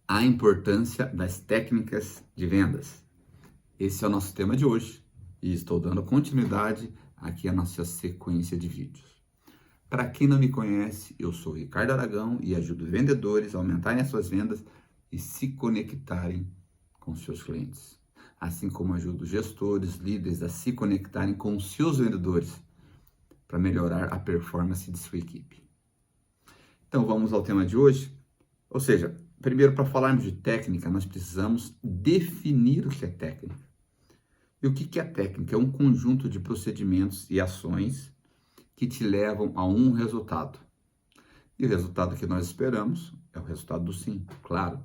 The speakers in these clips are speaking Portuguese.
A importância das técnicas de vendas. Esse é o nosso tema de hoje e estou dando continuidade aqui à nossa sequência de vídeos. Para quem não me conhece, eu sou Ricardo Aragão e ajudo vendedores a aumentarem as suas vendas e se conectarem com seus clientes. Assim como ajudo gestores, líderes a se conectarem com os seus vendedores para melhorar a performance de sua equipe. Então vamos ao tema de hoje. Ou seja, primeiro, para falarmos de técnica, nós precisamos definir o que é técnica. E o que é técnica? É um conjunto de procedimentos e ações que te levam a um resultado. E o resultado que nós esperamos é o resultado do sim, claro.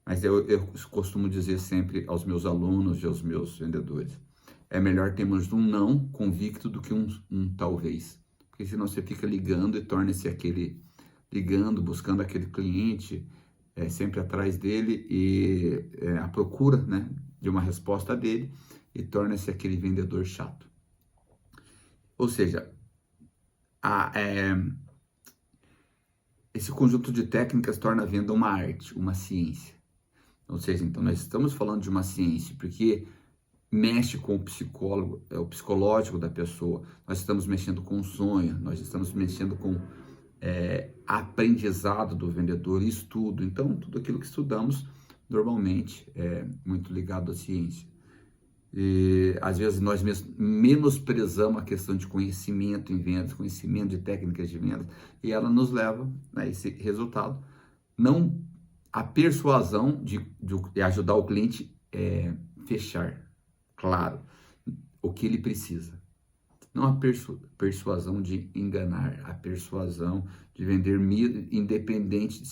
Mas eu costumo dizer sempre aos meus alunos e aos meus vendedores, é melhor termos um não convicto do que um talvez. Porque senão você fica ligando e torna-se aquele, ligando, buscando aquele cliente, sempre atrás dele e à procura, né, de uma resposta dele e torna-se aquele vendedor chato. Ou seja, esse conjunto de técnicas torna a venda uma arte, uma ciência. Ou seja, então nós estamos falando de uma ciência porque mexe com o psicólogo, o psicológico da pessoa. Nós estamos mexendo com o sonho, nós estamos mexendo com aprendizado do vendedor, estudo. Então, tudo aquilo que estudamos normalmente é muito ligado à ciência. E às vezes nós menosprezamos a questão de conhecimento em vendas, conhecimento de técnicas de vendas, e ela nos leva a esse resultado. Não a persuasão de ajudar o cliente a fechar, claro, o que ele precisa. Não a persuasão de enganar, a persuasão de vender independente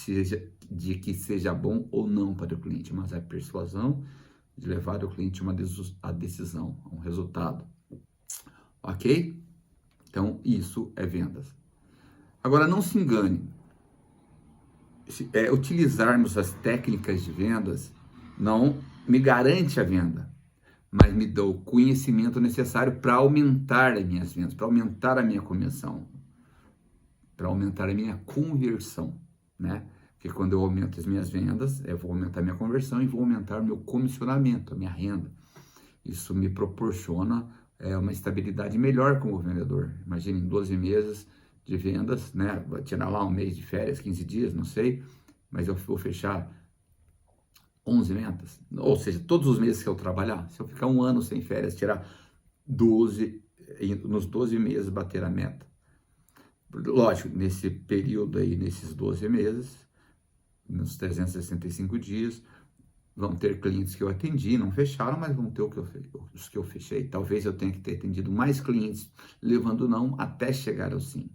de que seja bom ou não para o cliente, mas a persuasão de levar o cliente a decisão, a um resultado. Ok? Então, isso é vendas. Agora, não se engane. Utilizarmos as técnicas de vendas não me garante a venda, mas me dá o conhecimento necessário para aumentar as minhas vendas, para aumentar a minha comissão, para aumentar a minha conversão, né? Porque quando eu aumento as minhas vendas, eu vou aumentar a minha conversão e vou aumentar o meu comissionamento, a minha renda. Isso me proporciona uma estabilidade melhor como vendedor. Imagine, em 12 meses de vendas, né? Vou tirar lá um mês de férias, 15 dias, não sei, mas eu vou fechar 11 metas. Ou seja, todos os meses que eu trabalhar, se eu ficar um ano sem férias, tirar 12, nos 12 meses bater a meta. Lógico, nesse período aí, nesses 12 meses, nos 365 dias, vão ter clientes que eu atendi, não fecharam, mas vão ter os que eu fechei. Talvez eu tenha que ter atendido mais clientes, levando não até chegar ao sim.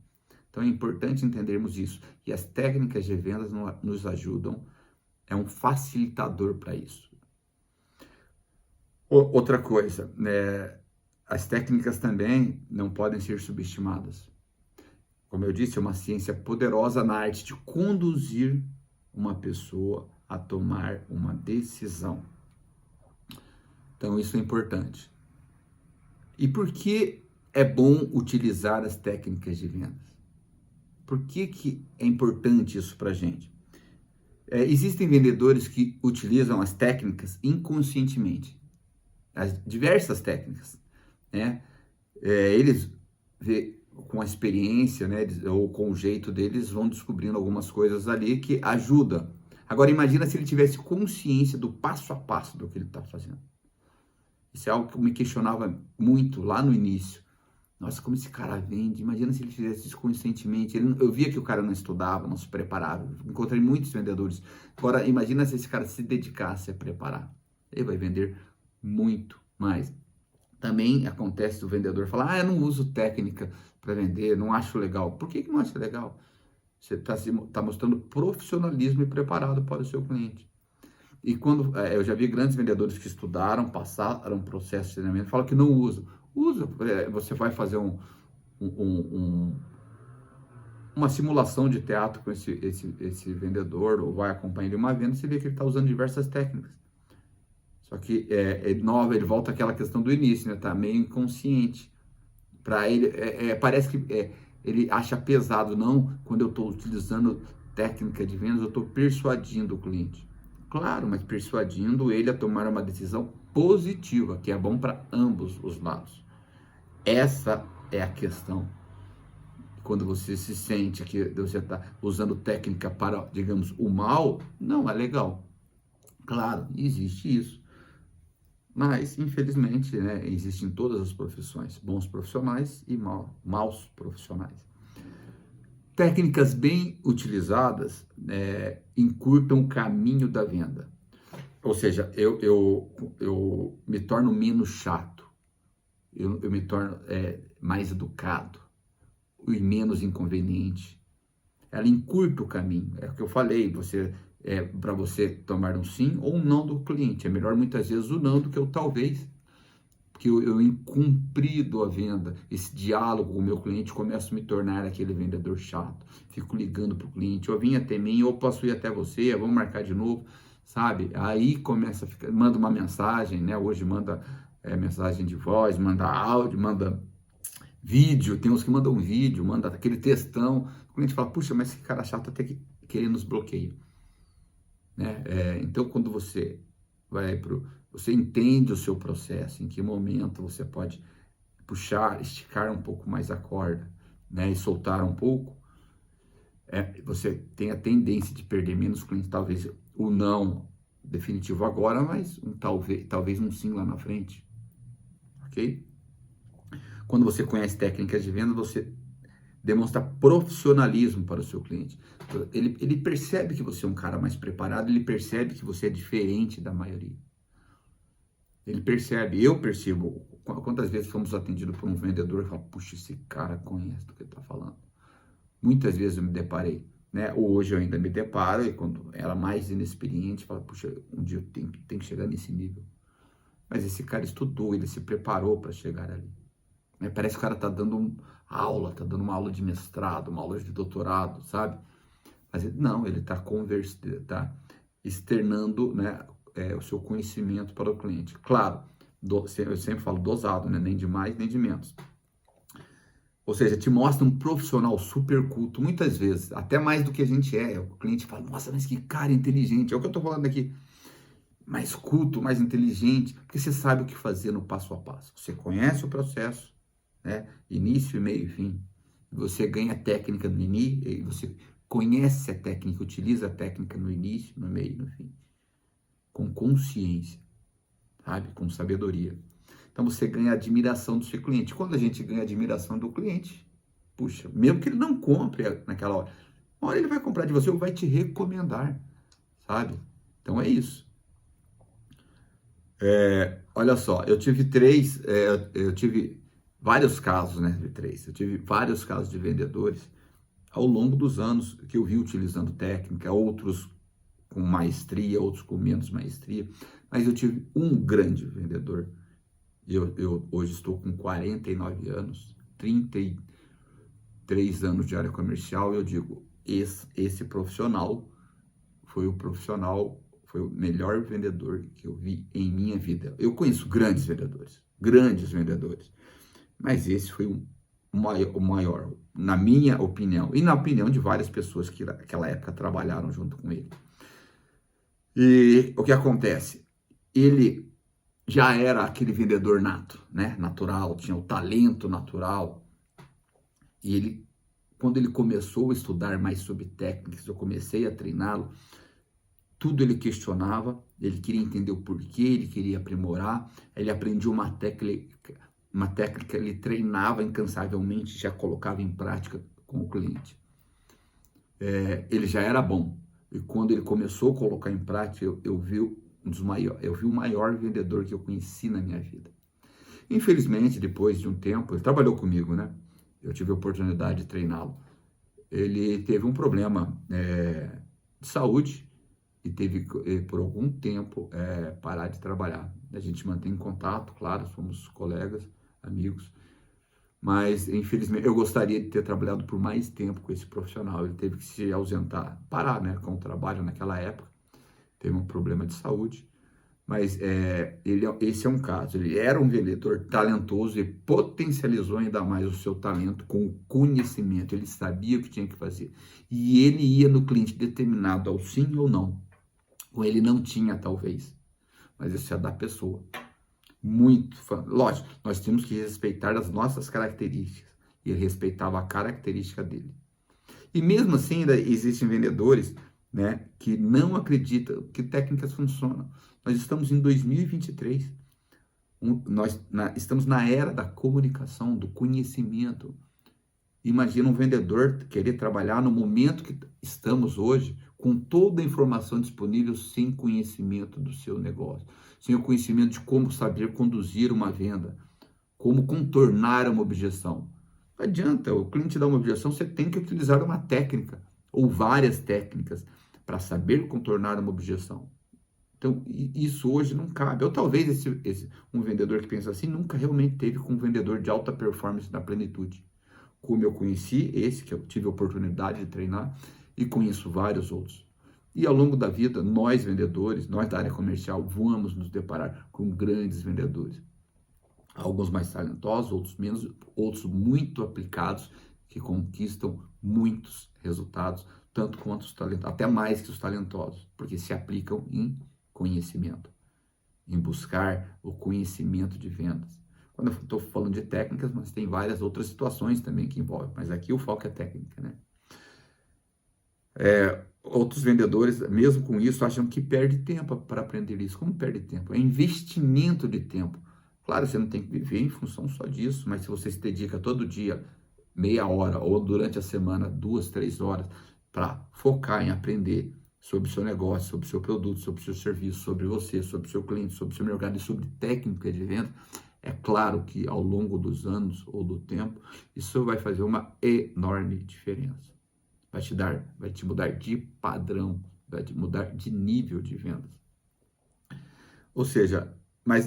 Então é importante entendermos isso. E as técnicas de vendas nos ajudam, é um facilitador para isso. Outra coisa, as técnicas também não podem ser subestimadas. Como eu disse, é uma ciência poderosa na arte de conduzir uma pessoa a tomar uma decisão. Então, isso é importante. E por que é bom utilizar as técnicas de vendas? Por que é importante isso para a gente? Existem vendedores que utilizam as técnicas inconscientemente, as diversas técnicas, né? Eles com a experiência, né, ou com o jeito deles, vão descobrindo algumas coisas ali que ajudam. Agora, imagina se ele tivesse consciência do passo a passo do que ele está fazendo. Isso é algo que eu me questionava muito lá no início. Nossa, como esse cara vende? Imagina se ele fizesse isso conscientemente. Eu via que o cara não estudava, não se preparava. Encontrei muitos vendedores. Agora, imagina se esse cara se dedicasse a preparar. Ele vai vender muito mais. Também acontece do vendedor falar, eu não uso técnica para vender, não acho legal. Por que não acha legal? Você está mostrando profissionalismo e preparado para o seu cliente. E quando eu já vi grandes vendedores que estudaram, passaram um processo de treinamento, falam que não usam. Usa, você vai fazer uma simulação de teatro com esse vendedor, ou vai acompanhar ele uma venda, você vê que ele está usando diversas técnicas. Só que ele volta àquela questão do início, né? Tá meio inconsciente. Para ele, parece que ele acha pesado. Não, quando eu estou utilizando técnica de vendas, eu estou persuadindo o cliente. Claro, mas persuadindo ele a tomar uma decisão positiva, que é bom para ambos os lados. Essa é a questão. Quando você se sente que você está usando técnica para, digamos, o mal, não é legal. Claro, existe isso. Mas, infelizmente, né, existe em todas as profissões, bons profissionais e maus profissionais. Técnicas bem utilizadas encurtam o caminho da venda. Ou seja, eu me torno menos chato, eu me torno mais educado e menos inconveniente. Ela encurta o caminho. É o que eu falei, para você tomar um sim ou um não do cliente. É melhor muitas vezes o não do que o talvez. Porque eu incumprido a venda, esse diálogo com o meu cliente, começo a me tornar aquele vendedor chato. Fico ligando para o cliente, ou vim até mim, ou posso ir até você, vamos marcar de novo, sabe? Aí começa a ficar, manda uma mensagem, né? Hoje manda mensagem de voz, manda áudio, manda vídeo, tem uns que mandam um vídeo, manda aquele textão. O cliente fala, puxa, mas esse cara chato até que ele nos bloqueia. Né? Então, quando você você entende o seu processo, em que momento você pode puxar, esticar um pouco mais a corda, né? E soltar um pouco, você tem a tendência de perder menos clientes, talvez o não definitivo agora, mas talvez um sim lá na frente, ok? Quando você conhece técnicas de venda, você demonstra profissionalismo para o seu cliente. Ele percebe que você é um cara mais preparado, ele percebe que você é diferente da maioria. Ele percebe, eu percebo, quantas vezes fomos atendidos por um vendedor e falo, puxa, esse cara conhece do que ele está falando. Muitas vezes eu me deparei, né? Hoje eu ainda me deparo, e quando era mais inexperiente, falo, puxa, um dia eu tenho que chegar nesse nível. Mas esse cara estudou, ele se preparou para chegar ali. Né? Parece que o cara está dando tá dando uma aula de mestrado, uma aula de doutorado, sabe? Mas não, ele está externando, né, o seu conhecimento para o cliente. Claro, eu sempre falo dosado, né? Nem de mais, nem de menos. Ou seja, te mostra um profissional super culto, muitas vezes, até mais do que a gente é. O cliente fala, nossa, mas que cara inteligente. É o que eu estou falando aqui. Mais culto, mais inteligente, porque você sabe o que fazer no passo a passo. Você conhece o processo, né? Início, meio e fim. Você ganha a técnica no início, e você conhece a técnica, utiliza a técnica no início, no meio e no fim. Com consciência, sabe? Com sabedoria. Então você ganha a admiração do seu cliente. Quando a gente ganha a admiração do cliente, puxa, mesmo que ele não compre naquela hora, uma hora ele vai comprar de você ou vai te recomendar, sabe? Então é isso. Olha só, eu tive vários casos, né? Eu tive vários casos de vendedores ao longo dos anos que eu vi utilizando técnica, outros com maestria, outros com menos maestria, mas eu tive um grande vendedor. Eu hoje estou com 49 anos, 33 anos de área comercial, e eu digo, esse profissional foi o melhor vendedor que eu vi em minha vida. Eu conheço grandes vendedores, mas esse foi o maior, na minha opinião, e na opinião de várias pessoas que naquela época trabalharam junto com ele. E o que acontece? Ele já era aquele vendedor nato, né? Natural, tinha o talento natural. E quando ele começou a estudar mais sobre técnicas, eu comecei a treiná-lo, tudo ele questionava, ele queria entender o porquê, ele queria aprimorar, ele aprendia uma técnica, ele treinava incansavelmente, já colocava em prática com o cliente. Ele já era bom, e quando ele começou a colocar em prática, eu vi o maior vendedor que eu conheci na minha vida. Infelizmente, depois de um tempo, ele trabalhou comigo, né? Eu tive a oportunidade de treiná-lo. Ele teve um problema de saúde e teve, por algum tempo, parar de trabalhar. A gente mantém contato, claro, somos colegas, amigos, mas, infelizmente, eu gostaria de ter trabalhado por mais tempo com esse profissional. Ele teve que se ausentar, parar, né, com o trabalho naquela época, teve um problema de saúde, mas esse é um caso. Ele era um vendedor talentoso e potencializou ainda mais o seu talento com o conhecimento. Ele sabia o que tinha que fazer. E ele ia no cliente determinado ao sim ou não. ou ele não tinha, talvez. Mas isso é da pessoa. Muito fã. Lógico, nós temos que respeitar as nossas características. E ele respeitava a característica dele. E mesmo assim, ainda existem vendedores, né, que não acreditam que técnicas funcionam. Nós estamos em 2023. Estamos na era da comunicação, do conhecimento. Imagina um vendedor querer trabalhar no momento que estamos hoje, com toda a informação disponível, sem conhecimento do seu negócio, sem o conhecimento de como saber conduzir uma venda, como contornar uma objeção. Não adianta, o cliente dá uma objeção, você tem que utilizar uma técnica, ou várias técnicas, para saber contornar uma objeção. Então, isso hoje não cabe. Ou talvez um vendedor que pensa assim nunca realmente teve com um vendedor de alta performance na plenitude. Como eu conheci esse, que eu tive a oportunidade de treinar, e conheço vários outros. E ao longo da vida, nós vendedores, nós da área comercial, vamos nos deparar com grandes vendedores. Alguns mais talentosos, outros menos, outros muito aplicados, que conquistam muitos resultados, tanto quanto os talentosos, até mais que os talentosos, porque se aplicam em conhecimento, em buscar o conhecimento de vendas. Quando eu estou falando de técnicas, mas tem várias outras situações também que envolvem, mas aqui o foco é técnica, né? Outros vendedores, mesmo com isso, acham que perde tempo para aprender isso. Como perde tempo? É investimento de tempo. Claro, você não tem que viver em função só disso, mas se você se dedica todo dia, meia hora, ou durante a semana, 2, 3 horas, para focar em aprender sobre o seu negócio, sobre o seu produto, sobre o seu serviço, sobre você, sobre o seu cliente, sobre o seu mercado e sobre técnica de venda, é claro que ao longo dos anos ou do tempo, isso vai fazer uma enorme diferença. Vai te mudar de padrão, vai te mudar de nível de vendas. Ou seja,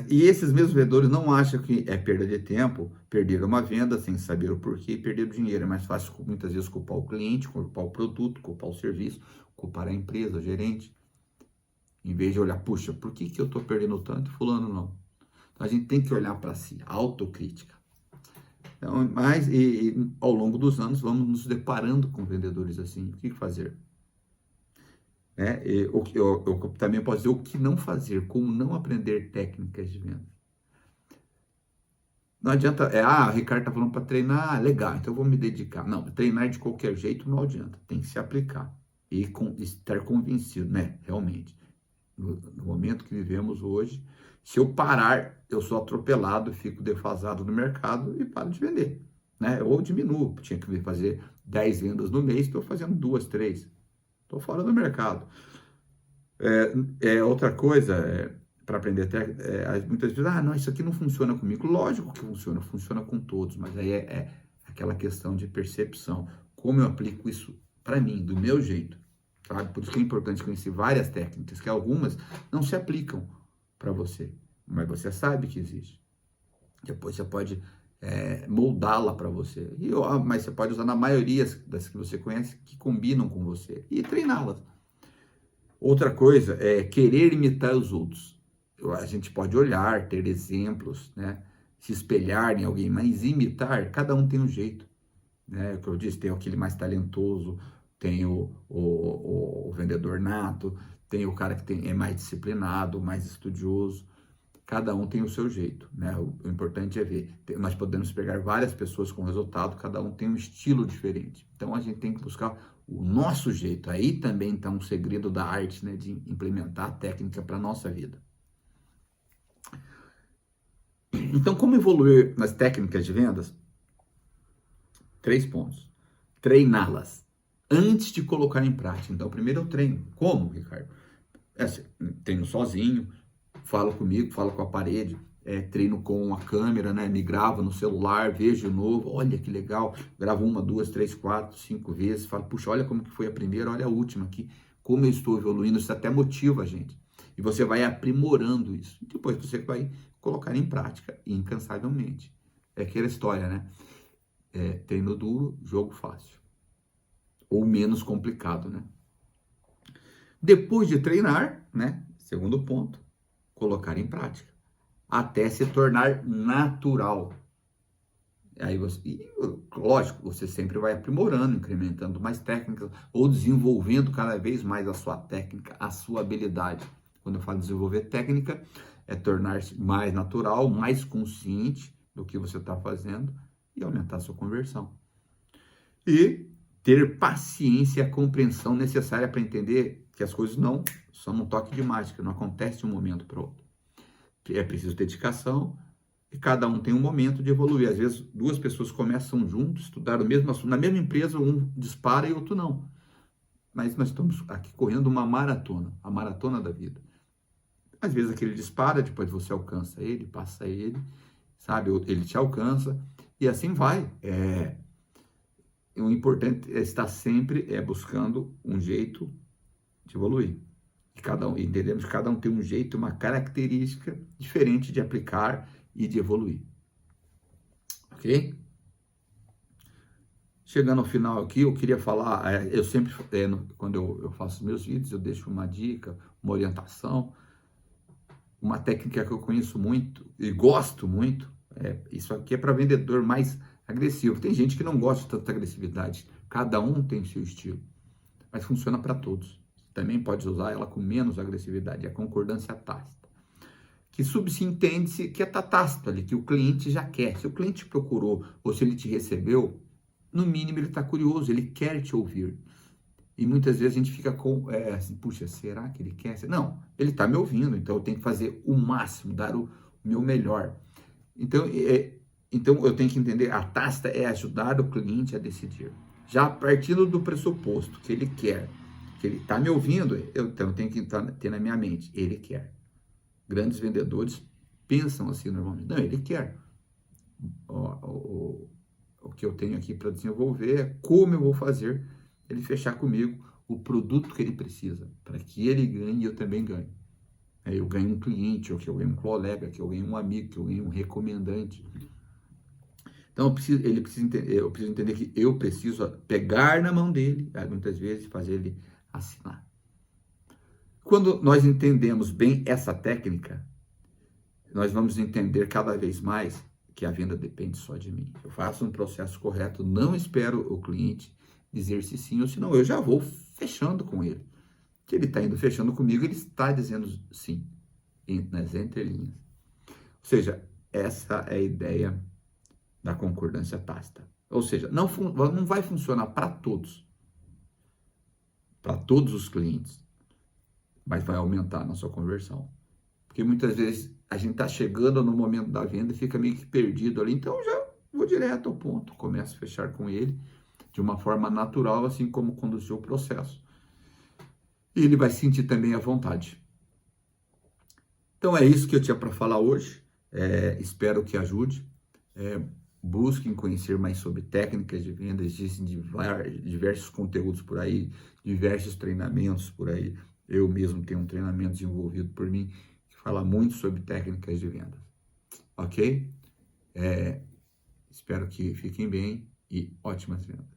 e esses mesmos vendedores não acham que é perda de tempo, perder uma venda sem saber o porquê e perder o dinheiro. É mais fácil muitas vezes culpar o cliente, culpar o produto, culpar o serviço, culpar a empresa, o gerente. Em vez de olhar, puxa, por que eu estou perdendo tanto e fulano não? Então a gente tem que olhar para si, autocrítica. Então, ao longo dos anos vamos nos deparando com vendedores assim. O que fazer? Eu também posso dizer o que não fazer, como não aprender técnicas de venda. Não adianta, o Ricardo está falando para treinar, legal, então eu vou me dedicar. Não, treinar de qualquer jeito não adianta, tem que se aplicar e estar convencido, né? Realmente, no momento que vivemos hoje, se eu parar, eu sou atropelado, fico defasado no mercado e paro de vender, né? Ou diminuo, tinha que fazer 10 vendas no mês, estou fazendo 2, 3. Estou fora do mercado. Outra coisa, para aprender muitas vezes, não, isso aqui não funciona comigo. Lógico que funciona com todos, mas aí é aquela questão de percepção. Como eu aplico isso para mim, do meu jeito, sabe? Por isso que é importante conhecer várias técnicas, que algumas não se aplicam para você, mas você sabe que existe. Depois você pode moldá-la para você. Mas você pode usar na maioria das que você conhece, que combinam com você, e treiná-las. Outra coisa é querer imitar os outros. A gente pode olhar, ter exemplos, né? Se espelhar em alguém, mas imitar, cada um tem um jeito. Né? Como eu disse, tem aquele mais talentoso, tem o vendedor nato, tem o cara que é mais disciplinado, mais estudioso. Cada um tem o seu jeito, né? O importante é ver. Nós podemos pegar várias pessoas com resultado, cada um tem um estilo diferente. Então a gente tem que buscar o nosso jeito. Aí também está um segredo da arte, né? De implementar a técnica para a nossa vida. Então, como evoluir nas técnicas de vendas? 3 pontos. Treiná-las antes de colocar em prática. Então, primeiro eu treino. Como, Ricardo? Treino sozinho, falo comigo, falo com a parede, treino com a câmera, né? Me gravo no celular, vejo de novo, olha que legal, gravo 1, 2, 3, 4, 5 vezes, falo, puxa, olha como que foi a primeira, olha a última aqui, como eu estou evoluindo, isso até motiva a gente. E você vai aprimorando isso. E depois você vai colocar em prática incansavelmente. É aquela história, né? Treino duro, jogo fácil. Ou menos complicado, né? Depois de treinar, né? Segundo ponto, colocar em prática, até se tornar natural. Aí você, e, lógico, você sempre vai aprimorando, incrementando mais técnicas ou desenvolvendo cada vez mais a sua técnica, a sua habilidade. Quando eu falo desenvolver técnica, é tornar-se mais natural, mais consciente do que você está fazendo e aumentar a sua conversão. E ter paciência e a compreensão necessária para entender que as coisas não são um toque de mágica, não acontece de um momento para o outro. É preciso dedicação e cada um tem um momento de evoluir. Às vezes, duas pessoas começam juntos, estudar o mesmo assunto, na mesma empresa, um dispara e outro não. Mas nós estamos aqui correndo uma maratona, a maratona da vida. Às vezes aquele dispara, depois você alcança ele, passa ele, sabe? Ele te alcança e assim vai. O importante é estar sempre buscando um jeito de evoluir. E entendemos que cada um tem um jeito, uma característica diferente de aplicar e de evoluir. Ok? Chegando ao final aqui, eu queria falar, eu sempre, quando eu faço meus vídeos, eu deixo uma dica, uma orientação, uma técnica que eu conheço muito e gosto muito. Isso aqui é para vendedor mais agressivo. Tem gente que não gosta de tanta agressividade. Cada um tem seu estilo, mas funciona para todos. Também pode usar ela com menos agressividade. É a concordância tácita, que subentende-se que está tácito ali, que o cliente já quer. Se o cliente te procurou ou se ele te recebeu, no mínimo ele está curioso, ele quer te ouvir. E muitas vezes a gente fica com, assim, puxa, será que ele quer? Não, ele está me ouvindo, então eu tenho que fazer o máximo, dar o meu melhor. Então eu tenho que entender, a tácita é ajudar o cliente a decidir. Já partindo do pressuposto que ele quer, que ele está me ouvindo, então eu tenho que ter na minha mente, ele quer. Grandes vendedores pensam assim normalmente, não, ele quer. O que eu tenho aqui para desenvolver é como eu vou fazer ele fechar comigo o produto que ele precisa, para que ele ganhe e eu também ganhe. Eu ganho um cliente, ou que eu ganho um colega, que eu ganho um amigo, que eu ganho um recomendante. Então eu preciso entender que eu preciso pegar na mão dele, muitas vezes fazer ele assinar. Quando nós entendemos bem essa técnica, nós vamos entender cada vez mais que a venda depende só de mim. Eu faço um processo correto, não espero o cliente dizer se sim ou se não, eu já vou fechando com ele. Que ele está indo fechando comigo, ele está dizendo sim, nas entrelinhas. Ou seja, essa é a ideia da concordância tácita. Ou seja, não vai funcionar para todos os clientes, mas vai aumentar a nossa conversão. Porque muitas vezes a gente está chegando no momento da venda e fica meio que perdido ali, então já vou direto ao ponto, começo a fechar com ele de uma forma natural, assim como conduziu o processo. E ele vai sentir também a vontade. Então é isso que eu tinha para falar hoje. Espero que ajude. Busquem conhecer mais sobre técnicas de venda. Existem diversos conteúdos por aí, diversos treinamentos por aí. Eu mesmo tenho um treinamento desenvolvido por mim que fala muito sobre técnicas de venda. Ok? Espero que fiquem bem e ótimas vendas.